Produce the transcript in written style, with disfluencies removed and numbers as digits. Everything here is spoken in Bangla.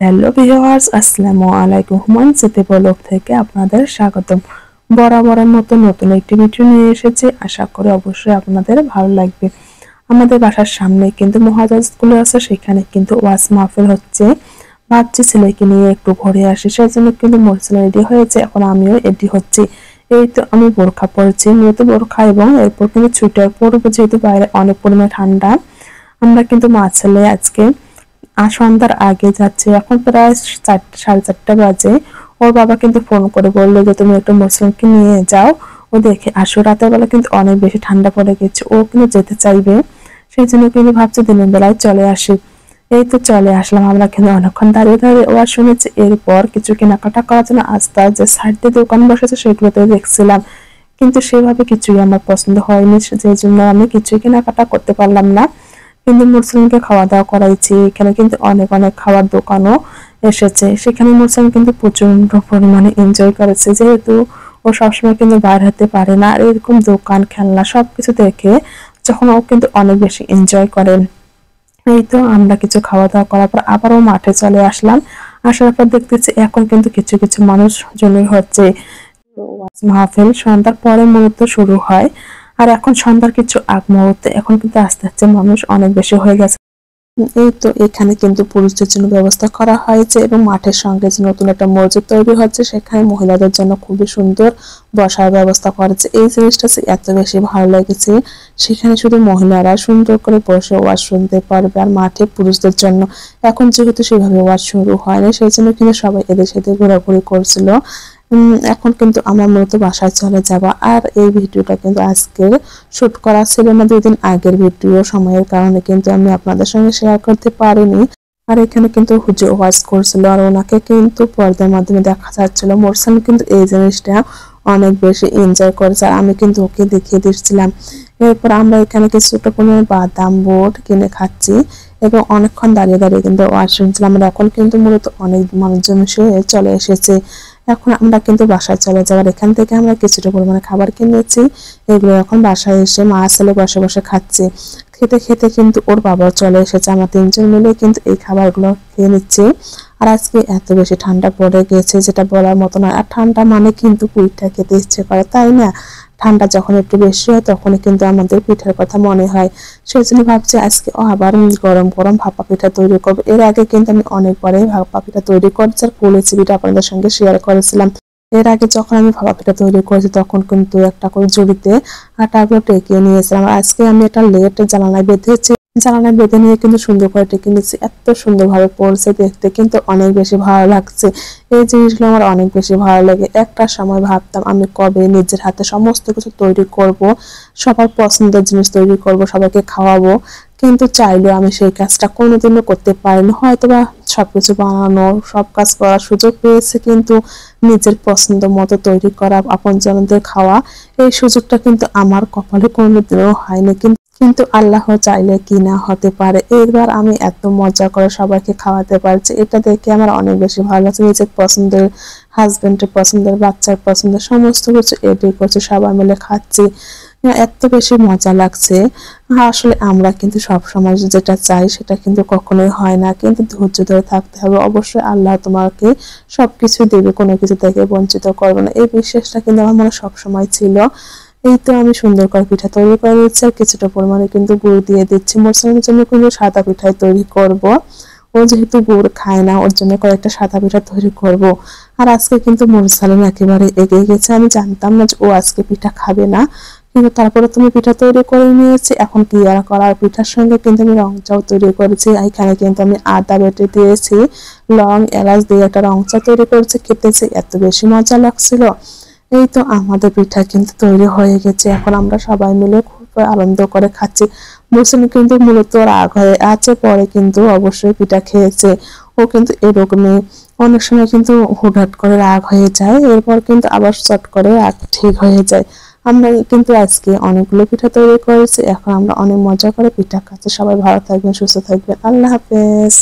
হ্যালো ভিউয়ার্স, আসসালামু আলাইকুম। হুমায়ুন স্মৃতি ব্লগ থেকে আপনাদের স্বাগতম। বরাবরের মতো নতুন একটি ভিডিও নিয়ে এসেছি। আশা করি অবশ্যই আপনাদের ভালো লাগবে। আমাদের বাসার সামনে কিন্তু মহারাজ স্কুল আছে, সেখানে কিন্তু ওয়াজ মাহফিল হচ্ছে। ভাবছি ছেলেকে নিয়ে একটু ঘুরে আসি, সেজন্য কিন্তু মোরসাল রেডি হয়েছে, এখন আমিও রেডি হচ্ছি। এই তো আমি বোরখা পরেছি, মূলত বোরখা, এবং এরপর কিন্তু ছুটার পরবো, যেহেতু বাইরে অনেক পরিমাণে ঠান্ডা। আমরা কিন্তু মা ছেলে আজকে সন্ধ্যার আগে যাচ্ছে, এখন প্রায় 4:30 বাজে। ওর বাবা কিন্তু ফোন করে বললো যে তুমি একটা মুসলিমকে নিয়ে যাও, ও দেখে আসো। রাতের বেলা কিন্তু অনেক বেশি ঠান্ডা পড়ে গেছে, ও কিন্তু যেতে চাইবে, সেই জন্য কিন্তু ভাবছি দিনের বেলায় চলে আসি। এই তো চলে আসলাম। আমরা কিন্তু অনেকক্ষণ দাঁড়িয়ে দাঁড়িয়ে ওয়াজ শুনেছি। এরপর কিছু কেনাকাটা করার জন্য আস্তে যে সাইড দিয়ে দোকান বসেছে সেগুলোতে দেখছিলাম, কিন্তু সেভাবে কিছুই আমার পছন্দ হয়নি, যে জন্য আমি কিছুই কেনাকাটা করতে পারলাম না। কিন্তু মুসলিমকে খাওয়া দাওয়া করাইছি। এখানে কিন্তু অনেক অনেক খাওয়ার দোকানও এসেছে, সেখানে মুসলিম কিন্তু প্রচন্ড পরিমাণে এনজয় করেছে, যেহেতু ও সবসময় কিন্তু বাইর হতে পারে না। আর এরকম দোকান, খেলনা সবকিছু দেখে যখন ও কিন্তু অনেক বেশি এনজয় করেন। এই তো আমরা কিছু খাওয়া দাওয়া করার পর আবারও মাঠে চলে আসলাম। আসার পর দেখতেছি এখন কিন্তু কিছু কিছু মানুষ জমি হচ্ছে। ওয়াজ মাহফিল সন্ধ্যার পরে মূলত শুরু হয়, আর এখন সন্ধ্যার কিছু আগ মুহূর্তে এখন কিন্তু আস্তে আস্তে মানুষ অনেক বেশি হয়ে গেছে। এই তো এখানে কিন্তু পুরুষদের জন্য ব্যবস্থা করা হয়েছে, এবং মাঠের সঙ্গে যে নতুন একটা মসজিদ তৈরি হচ্ছে, সেখানে মহিলাদের জন্য খুবই সুন্দর বসার ব্যবস্থা করেছে। এই জিনিসটা এত বেশি ভালো লেগেছে। সেখানে শুধু মহিলারা সুন্দর করে বসে ওয়াজ শুনতে পারবে, আর মাঠে পুরুষদের জন্য এখন যেহেতু সেভাবে ওয়াজ শুরু হয়নি, সেই জন্য কিন্তু সবাই এদের সাথে ঘোরাঘুরি করছিল। এখন কিন্তু আমার মূলত বাসায় চলে যাব। আর এই ভিডিওটা কিন্তু আজকে শুট করা ছিল না, 2 দিন আগের ভিডিও, সময়ের কারণে কিন্তু আমি আপনাদের সঙ্গে শেয়ার করতে পারিনি। আর এখানে কিন্তু হুজুর ওয়াজ করছিল, আর ওনাকে কিন্তু পর্দার মাধ্যমে দেখা যাচ্ছিল। মোরসান কিন্তু এই জিনিসটা অনেক বেশি এনজয় করেছে, আর আমি কিন্তু ওকে দেখিয়ে দিচ্ছিলাম। এরপর আমরা এখানে কিছুটা কোনো বাদাম বোট কিনে খাচ্ছি, এবং অনেকক্ষণ দাঁড়িয়ে দাঁড়িয়ে কিন্তু ওয়াজ শুনছিলাম। আর এখন কিন্তু মূলত অনেক মানুষজন চলে এসেছে। এখন আমরা কিন্তু বাসায় চলে যাওয়ার, এখান থেকে আমরা কিছুটা পরিমাণে খাবার কিনেছি। এগুলো এখন বাসায় এসে মা ছেলে বসে বসে খাচ্ছি। খেতে খেতে কিন্তু ওর বাবাও চলে এসেছে, আমরা 3জন মিলে কিন্তু এই খাবারগুলো খেয়ে নিচ্ছি। আর আজকে এত বেশি ঠান্ডা পড়ে গেছে, যেটা বলার মতো নয়। আর ঠান্ডা মানে কিন্তু পিঠা খেতে ইচ্ছে করে, তাই না? ঠান্ডা যখন একটু বেশি হয় তখনই কিন্তু আমাদের পিঠার কথা মনে হয়। সেই জন্য ভাবছি আজকে আবার গরম গরম ভাপা পিঠা তৈরি করবো। এর আগে কিন্তু আমি অনেকবারই ভাপা পিঠা তৈরি করেছি, আর ফুল রেসিপিটা আপনাদের সঙ্গে শেয়ার করেছিলাম। এর আগে যখন আমি ভাপা পিঠা তৈরি করেছি, তখন কিন্তু একটা করে ঝুড়িতে আটাগুলো টেকিয়ে নিয়েছিলাম। আর আজকে আমি একটা লেট জানালায় বেঁধেছি, জানালায় বেঁধে নিয়ে কিন্তু সুন্দর করে টেকে নিয়েছি। এত সুন্দরভাবে পড়ছে, দেখতে কিন্তু অনেক বেশি ভালো লাগছে। এই জিনিসগুলো আমার অনেক বেশি ভালো লাগে। একটা সময় ভাবতাম আমি কবে নিজের হাতে সমস্ত কিছু তৈরি করব, সবার পছন্দের জিনিস তৈরি করব, সবাইকে খাওয়াবো, কিন্তু চাইলেও আমি সেই কাজটা কোনোদিনও করতে পারিনি। হয়তোবা সবকিছু বানানো, সব কাজ করার সুযোগ পেয়েছে, কিন্তু নিজের পছন্দ মতো তৈরি করা, আপনজনদের খাওয়া, এই সুযোগটা কিন্তু আমার কপালে কোনোদিনও হয়নি। কিন্তু আল্লাহ চাইলে কি না হতে পারে। এবার আমি এত মজা করে সবাইকে খাওয়াতে পারছি, এটা দেখে আমার অনেক বেশি ভালো লাগছে। নিজের পছন্দের, হাজবেন্ডের পছন্দের, বাচ্চার পছন্দের সমস্ত কিছু এডি করছি, সবাই মিলে খাচ্ছি, এত বেশি মজা লাগছে। আসলে আমরা কিন্তু সব সময় যেটা চাই সেটা কিন্তু কখনোই হয় না, কিন্তু ধৈর্য ধরে থাকতে হবে। অবশ্যই আল্লাহ তোমাকে সবকিছু দেবে, কোনো কিছু থেকে বঞ্চিত করবে না, এই বিশ্বাসটা কিন্তু আমার মনে সবসময় ছিল। এই তো আমি সুন্দর করে পিঠা তৈরি করে নিচ্ছি, আর কিছুটা পরিমাণে কিন্তু গুড় দিয়ে দিচ্ছি। মোরসানের জন্য কিন্তু সাদা পিঠাই তৈরি করব। ও যেহেতু গুড় খায় না, ওর জন্য কয়েকটা সাদা পিঠা তৈরি করব। আর আজকে কিন্তু মোরসালিন একেবারে এগিয়ে গেছে, আমি জানতাম না যে ও আজকে পিঠা খাবে না, কিন্তু তারপরে তুমি পিঠা তৈরি করে নিয়েছি। এখন কি আর করার, পিঠার সঙ্গে কিন্তু আমি রং চাও তৈরি করেছি। এখানে কিন্তু আমি আদা বেটে দিয়েছি, লং এলাচ দিয়ে একটা রং চা তৈরি করেছি। খেতেছি এত বেশি মজা লাগছিল। এই তো আমাদের পিঠা কিন্তু তৈরি হয়ে গেছে, এখন আমরা সবাই মিলে খুব আনন্দ করে খাচ্ছি। মুসলিম কিন্তু মূলত রাগ হয়ে আছে, পরে কিন্তু অবশ্যই পিঠা খেয়েছে। ও কিন্তু এরকমই অনেক সময় কিন্তু হুটহাট করে রাগ হয়ে যায়, এরপর কিন্তু আবার চট করে রাগ ঠিক হয়ে যায়। আমরা কিন্তু আজকে অনেকগুলো পিঠা তৈরি করেছি, এখন আমরা অনেক মজা করে পিঠা খাচ্ছি। সবাই ভালো থাকবেন, সুস্থ থাকবেন, আল্লাহ হাফেজ।